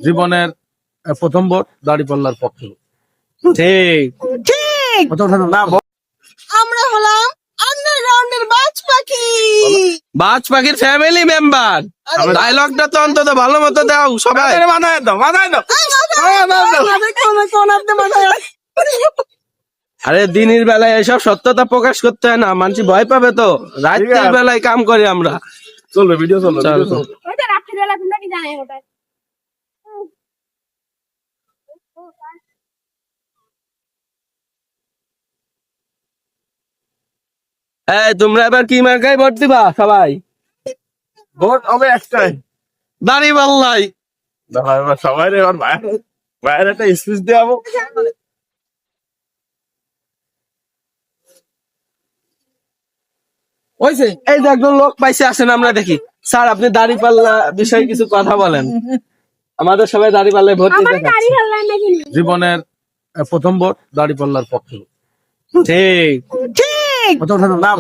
জীবনের প্রথম ভোট দাঁড়িপাল্লার পক্ষে। ঠিক ঠিক। না আমরা হলাম আন্ডারগ্রাউন্ডের বাজ পাখি। বাজ পাখির ফ্যামিলি মেম্বার। ডায়লগটা তো অন্তত ভালো মতো দাও সবাই। মাথায় দাও মাথায় দাও। আরে দিনের বেলায় এসব সত্যতা প্রকাশ করতে হয় না, মানুষ ভয় পাবে তো। রাত্রির বেলায় কাম করি আমরা। চলবে ভিডিও চলবে চল। ওটা রাত্রিবেলা তোমরা কি জানো ওটা? এই তোমরা এবার কি মার্কায় ভোট দিবা সবাই? ভোট হবে একটাই। দাঁড়িপাল্লাই। দাঁড়া এবার সবাই এবার বাইরে একটা স্পিচ দেওয়াবো। হইছে, এই যে একজন লোক পাইছে, আসেন আমরা দেখি। স্যার আপনি দাঁড়িপাল্লা বিষয়ে কিছু কথা বলেন। আমাদের সবাই দাঁড়িপাল্লায় ভোট দিতে আমার গাড়ি হাল্লাই নাকি? জীবনের প্রথম ভোট দাঁড়িপাল্লার পক্ষে। ঠিক ঠিক। না